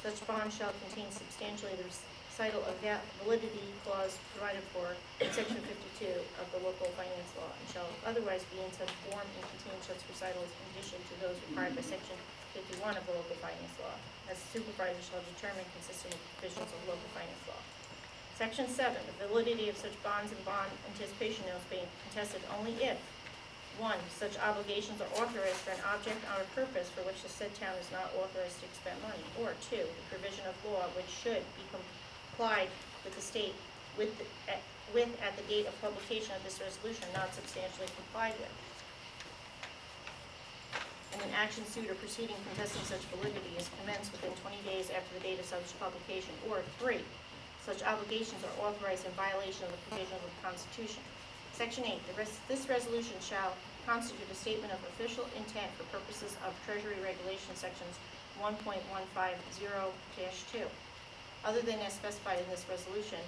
Such bond shall contain substantially the recital of that validity clause provided for in section 52 of the local finance law, and shall otherwise be in such form and contain such recitals in addition to those required by section 51 of the local finance law, as the supervisor shall determine consistent with provisions of local finance law. Section 7, the validity of such bonds and bond anticipation notes being contested only if 1. Such obligations are authorized for an object or purpose for which the said town is not authorized to expend money, or 2. The provision of law which should be complied with the state with at the date of publication of this resolution not substantially complied with. And an action, suit, or proceeding contesting such validity is commenced within 20 days after the date of such publication, or 3. Such obligations are authorized in violation of the provisions of the Constitution. Section 8, this resolution shall constitute a statement of official intent for purposes of Treasury Regulation Sections 1.150-2. Other than as specified in this resolution,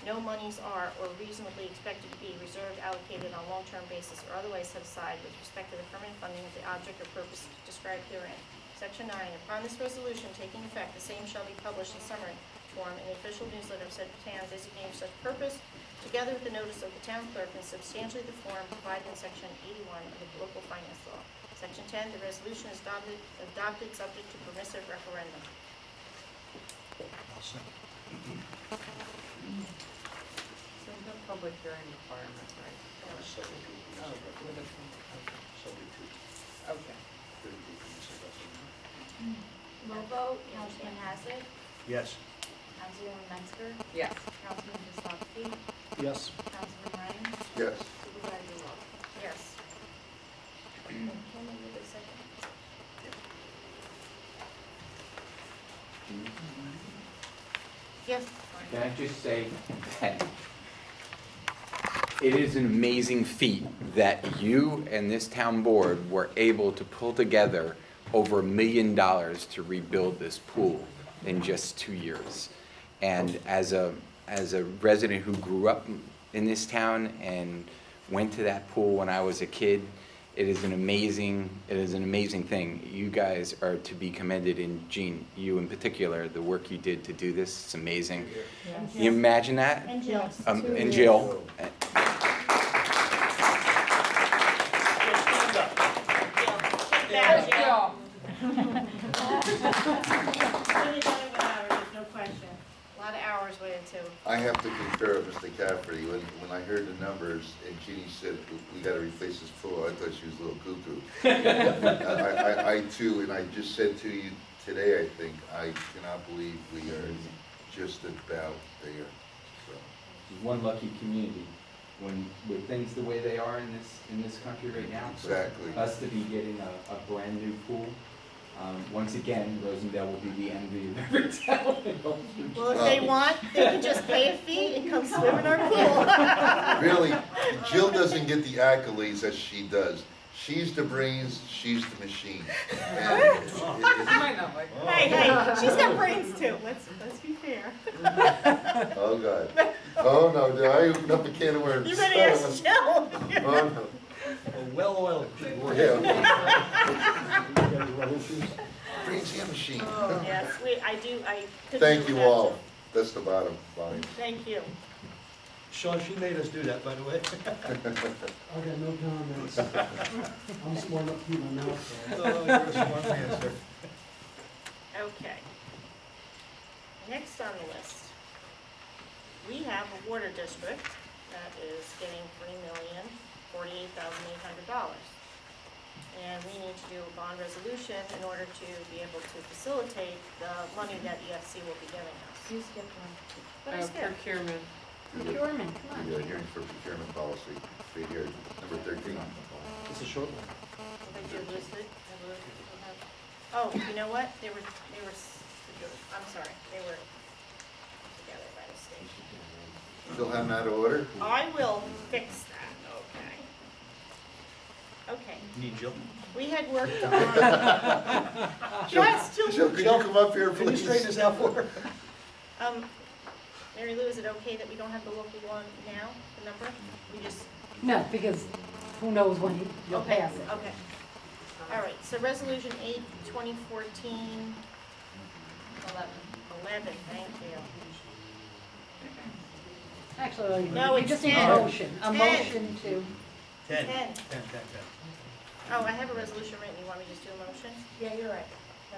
no monies are or reasonably expected to be reserved, allocated on long-term basis, or otherwise set aside with respect to the permanent funding of the object or purpose described herein. Section 9, upon this resolution taking effect, the same shall be published in summary form in the official newsletter of said town designating such purpose, together with the notice of the town clerk in substantially the form provided in section 81 of the local finance law. Section 10, the resolution is adopted subject to permissive referendum. I'll second. So no public hearing requirement, right? Subject to Oh, permissive with a, referendum. Subject to okay. permissive referendum. Roll vote, Councilman Hassett, Yes. Councilwoman Metzger, Yes. Councilman Vislavsky, Yes. Councilman Ryan, Yes. Supervisor Wilt. Yes. Can we do the second? Yes. Can I just say that it is an amazing feat that you and this town board were able to pull together over $1 million to rebuild this pool in just 2 years. And as a resident who grew up in this town and went to that pool when I was a kid, it is an amazing thing. You guys are to be commended, and Jean, you in particular, the work you did to do this, it's amazing. Yes. Can you imagine that? And Jill. And Jill. There's Jill. no question. A lot of hours went into. I have to concur with Mr. Cafferty. When I heard the numbers and Jeannie said, we gotta replace this pool, I thought she was a little cuckoo. I too, and I just said to you today, I think, I cannot believe we are just about there, so. One lucky community, when with things the way they are in this country right now. Exactly. For us to be getting a brand new pool, once again, Rosendale will be the envy of every town. Well, if they want, they can just pay a fee and come swim in our pool. Really, Jill doesn't get the accolades that she does. She's the brains, she's the machine. And You might not like that. Hey, she's got brains too. Let's be fair. oh God. Oh no, did I open up a can of worms? You better ask Jill. Oh no. A well-oiled machine. Yeah. Brains and machine. Yes, I could Thank do you that, all. too. That's the bottom line. Thank you. Sean, she made us do that, by the way. I got no comments. I'm smart enough to keep my mouth shut. Oh, you're a smart man, sir. Okay. Next on the list, we have a water district that is getting $3,048,800. And we need to do a bond resolution in order to be able to facilitate the money that EFC will be giving us. You skipped one. But I skipped. Procurement. Procurement, come on. Yeah, hearing for procurement policy, right here, number 13. It's a short one. They did list it. Oh, you know what? They were, I'm sorry, they were together by mistake. Still have them out of order? I will fix that, okay. Okay, Need Jill? we had worked on. Yes, Jill, Jill. could you come up here, Can you straighten please? this out for her? Mary Lou, is it okay that we don't have the local one now, the number? We just, No, because who knows when you'll okay, pass it. okay. All right, so resolution 8, 2014, 11. actually, No, you it's just need a 10. motion, a 10. motion to, 10. 10. 10. Oh, I have a resolution written, you want me to just do a motion? Yeah, you're right.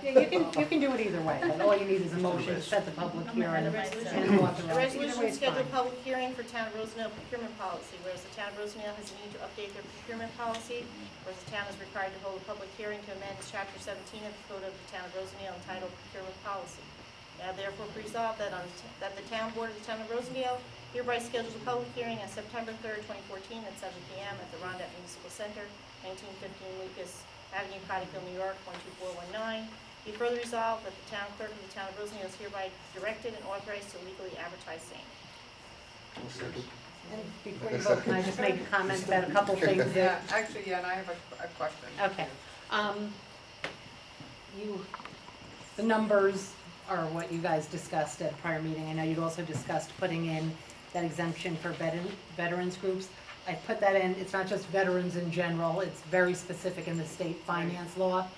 yeah, you can do it either way, but all you need is a motion to set the public hearing The and resolution. authorize. A Either resolution way to is schedule a fine. public hearing for Town of Rosendale procurement policy, whereas the Town of Rosendale has a need to update their procurement policy, whereas the town is required to hold a public hearing to amend Chapter 17 of the Code of the Town of Rosendale entitled Procurement Policy. Now therefore be resolved that that the Town Board of the Town of Rosendale hereby schedules a public hearing on September 3rd, 2014 at 7 p.m. at the Rondette Municipal Center, 1915 Lucas Avenue, Cottingville, New York, 12419. Be further resolved that the town clerk of the Town of Rosendale is hereby directed and authorized to legally advertise same. And before you vote, can I just make a comment about a couple things Yeah, that, actually, yeah, and I have a question. okay. The numbers are what you guys discussed at a prior meeting. I know you'd also discussed putting in that exemption for veterans groups. I put that in, it's not just veterans in general, it's very specific in the state finance law. Right.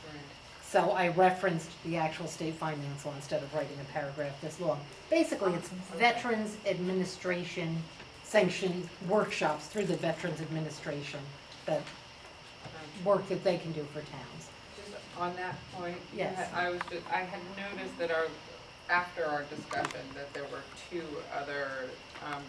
So I referenced the actual state finance law instead of writing a paragraph this long. Basically, it's Veterans Administration sanctioned workshops through the Veterans Administration, that work that they can do for towns. Just on that point, Yes. I had noticed that after our discussion, that there were two other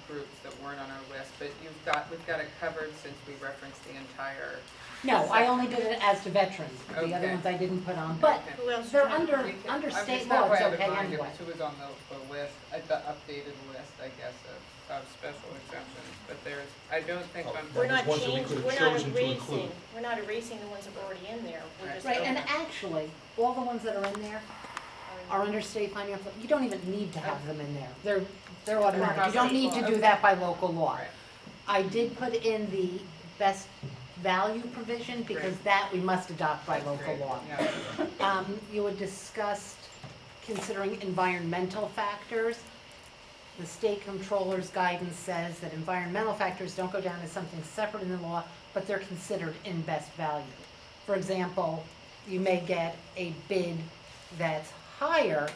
groups that weren't on our list, but we've got it covered since we referenced the entire. No, I only did it as to veterans. The other Okay. ones I didn't put on, but Okay. Who else? they're did you- under, We can- under I mean, state it's not law, it's why I would okay mind it, anyway. Who was on the list, the updated list, I guess, of special exemptions, but I don't think Oh, on. We're That not was ones that we changing, could've we're not chosen to include. erasing the ones that are already in there. We're just. Right, and okay. actually, all the ones that are in there are under state finance, law. You don't even need to have them in there. They're automatic. You don't need to do that by local law. Right. I did put in the best value provision because Great. that we must adopt by That's local great, law. yeah. You had discussed considering environmental factors. The state controller's guidance says that environmental factors don't go down as something separate in the law, but they're considered in best value. For example, you may get a bid that's higher,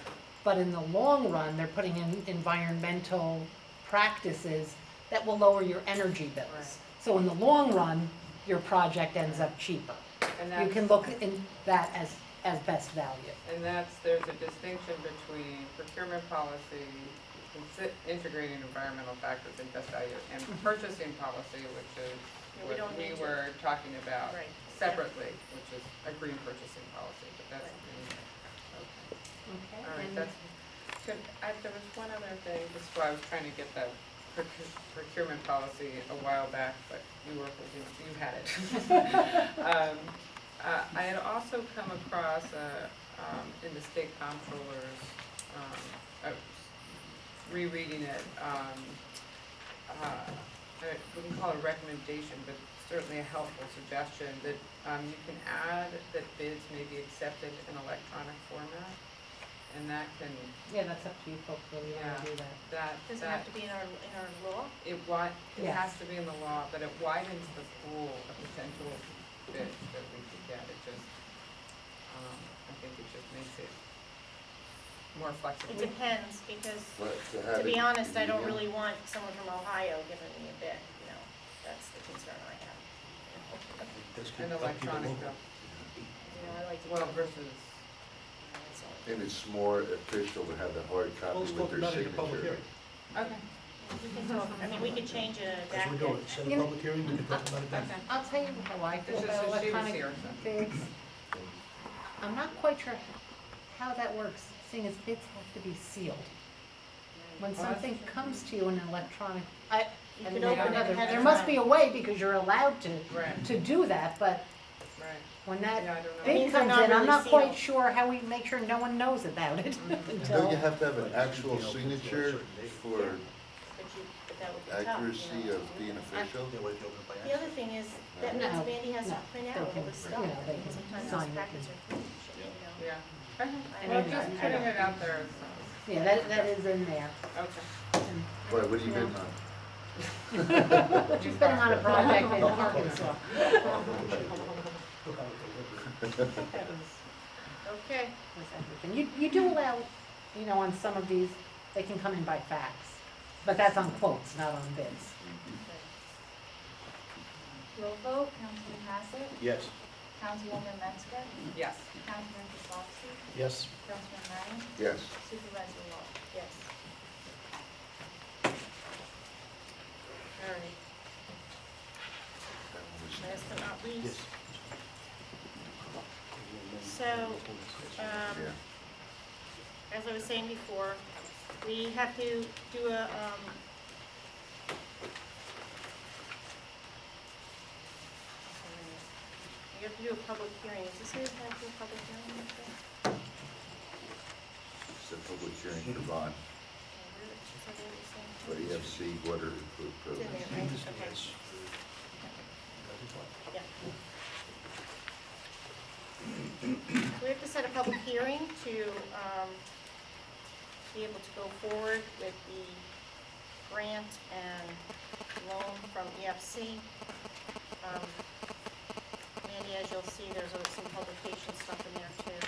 but in the long run, they're putting in environmental practices that will lower your energy bills. Right. So in the long run, your project ends up cheaper. And You that's- can look in that as best value. And there's a distinction between procurement policy, integrating environmental factors and best value, and purchasing policy, which is Yeah, we what don't we need to. were talking about Right. separately, which is a green purchasing policy, but that's, Right. okay. Okay. All right, and- that's, there was one other thing, this is why I was trying to get the procurement policy a while back, but you had it. I had also come across, in the state comptroller's, rereading it, I wouldn't call it a recommendation, but certainly a helpful suggestion, that you can add that bids may be accepted in electronic format, and that can, Yeah, that's up to you folks whether you want to do that. Does it have to be in our law? it Yes. has to be in the law, but it widens the pool of potential bids that we could get. It just, I think it just makes it more flexible. It depends, because But to be honest, I don't really want someone from Ohio giving me a bid, that's the concern I have. An electronic bill, I like to. well, versus, That's all. And it's more official to have the hard Well, copy let's with talk their about it in a public signature. hearing. okay, We can talk, we could change it As back we then. go, set a public hearing, we can talk about it then. okay. I'll tell you how I feel This is, about she was electronic here, so. bids. I'm not quite sure how that works, seeing as bids have to be sealed. When Well, that's- something comes to you in an electronic, You and could I open don't it know, ahead of there must time. be a way because you're allowed Right, to do that, but right. when that Yeah, I don't know. It bid means they're comes not in, I'm really not quite sealed. sure how we make sure no one knows about it Don't you until. have to have an actual signature for But that would be tough, accuracy of being official? Yeah, what if you open it by The other thing is, that No, means Mandy has to no, print they out all can, this you stuff, know, they and can sometimes sign those it packets and- are finished, Yeah. I Well, mean, just I- putting it out there, Yeah, that is in there. okay. And Boy, what are you Yeah. bidding on? she's been on a project in Arkansas. Okay, Was everything. You do allow, on some of these, they can come in by fax. But that's on quotes, not on bids. Roll vote, Councilman Hassett, Yes. Councilwoman Metzger, Yes. Councilman Kozlowski, Yes. Councilman Ryan, Yes. Supervisor Wall. Yes. All right, last but not Yes. least, so, Yeah. as I was saying before, we have to do a, we have to do a public hearing. Is this here, have to do a public hearing? Okay. It's a public hearing for bond, for EFC water It's in there, improvements. right? Okay. Yeah. We have to set a public hearing to be able to go forward with the grant and loan from EFC. Mandy, as you'll see, there's some publication stuff in there too.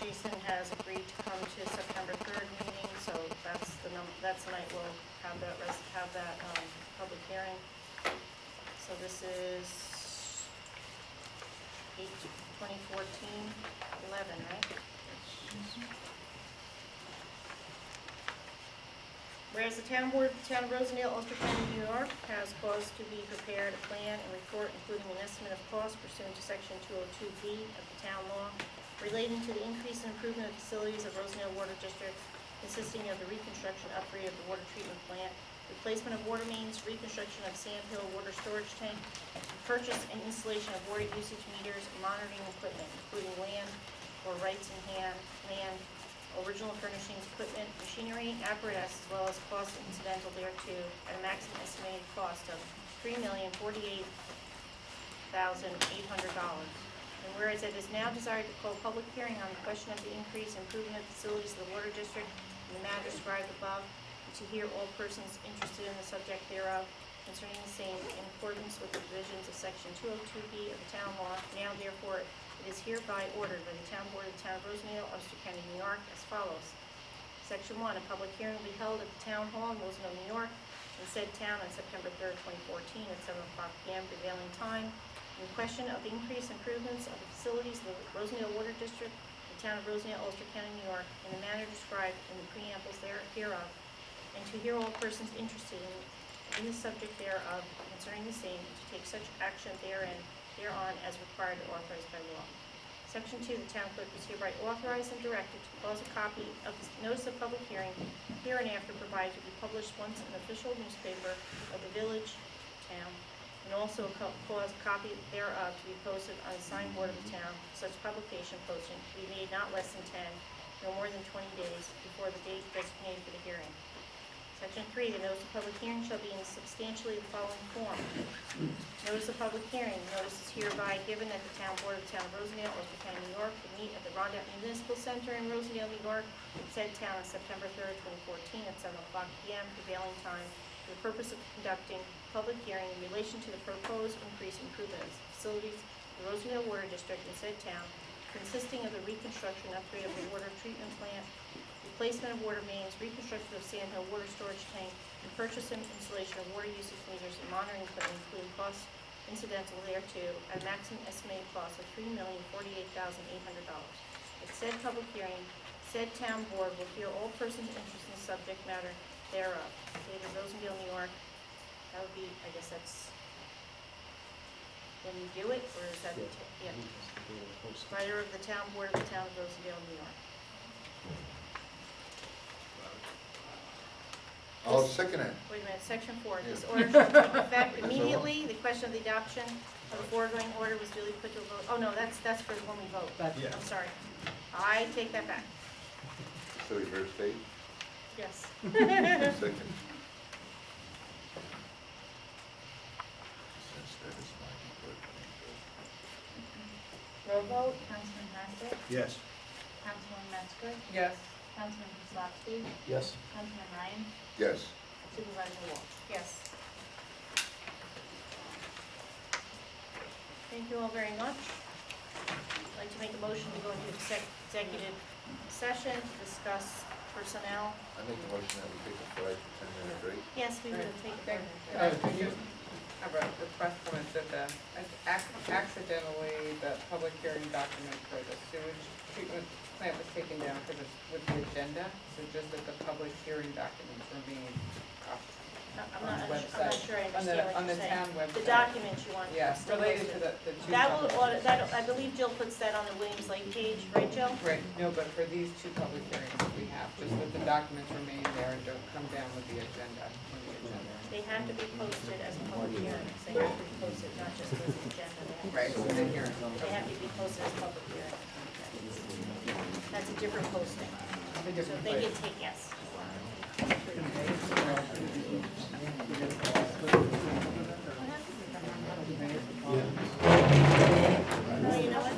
Jason has agreed to come to September 3rd meeting, so that's the night we'll have that public hearing. So this is 8/2014/11, right? Whereas the town board of the town of Rosendale, Ulster County, New York, has caused to be prepared a plan and report including an estimate of cost pursuant to section 202B of the town law relating to the increase and improvement of facilities of Rosendale Water District, consisting of the reconstruction upgrade of the water treatment plant, replacement of water mains, reconstruction of Sand Hill water storage tank, purchase and installation of water usage meters and monitoring equipment, including land or rights in hand, land, original furnishings, equipment, machinery, apparatus, as well as costs incidental thereto, at a maximum estimated cost of $3,048,800. And whereas it is now desired to call a public hearing on the question of the increase and improvement of facilities of the water district in the manner described above, and to hear all persons interested in the subject thereof concerning the same in accordance with the provisions of section 202B of the town law, now therefore it is hereby ordered by the town board of the town of Rosendale, Ulster County, New York, as follows. Section 1, a public hearing will be held at the town hall in Rosendale, New York, in said town on September 3rd, 2014, at 7:00 p.m. prevailing time, in question of the increase and improvements of the facilities of the Rosendale Water District, the town of Rosendale, Ulster County, New York, in the manner described in the preambles hereof, and to hear all persons interested in the subject thereof concerning the same, and to take such action thereon as required or authorized by law. Section 2, the town clerk is hereby authorized and directed to cause a copy of the notice of public hearing hereinafter provided to be published once in an official newspaper of the village, town, and also cause a copy thereof to be posted on the signboard of the town. Such publication posting to be made not less than 10, no more than 20 days before the date designated for the hearing. Section 3, the notice of public hearing shall be in substantially the following form. Notice of public hearing, notice is hereby given that the town board of the town of Rosendale, Ulster County, New York, will meet at the Rosendale Municipal Center in Rosendale, New York, said town on September 3rd, 2014, at 7:00 p.m. prevailing time, for the purpose of conducting public hearing in relation to the proposed increase and improvement of facilities of the Rosendale Water District in said town, consisting of the reconstruction and upgrade of the water treatment plant, replacement of water mains, reconstruction of Sand Hill water storage tank, and purchase and installation of water usage meters and monitoring equipment, including costs incidental thereto, at a maximum estimated cost of $3,048,800. At said public hearing, said town board will hear all persons interested in the subject matter thereof. Dated Rosendale, New York. That would be, I guess that's when you do it, or is that, yeah. Writer of the town board of the town of Rosendale, New York. I'll second it. Wait a minute, section 4, this order shall take effect immediately. The question of the adoption of the foregoing order was duly put to a vote. Oh, no, that's for when we vote. Yeah. I'm sorry. I take that back. So your first date, Yes. second. Since that is my department. Roll vote, Councilman Hassett, Yes. Councilwoman Metzger, Yes. Councilman Kozlowski, Yes. Councilman Ryan, Yes. Supervisor Wall. Yes. Thank you all very much. I'd like to make a motion to go into executive session to discuss personnel. I make the motion that we take a 5 to 10 minute break. Yes, we would take Okay. it. I just have a request from it that accidentally, the public hearing document for the sewage treatment plant was taken down for this, with the agenda, so just that the public hearing documents remain up I'm on not, the I'm website. not sure I On understand the, what on you're the saying. town website. The documents you want. Yeah, still related to listed. the two. That will, public- I believe Jill puts that on the Williams Lake page, right, Jill? Right, no, but for these two public hearings that we have, just that the documents remain there and don't come down with the agenda, on the agenda. They have to be posted as public hearings. They have to be posted not just as an agenda. They have to Right, be so posted- the hearing. They have to be posted as public hearings. That's a different posting. The So different they place. get take, yes. Well, you know what?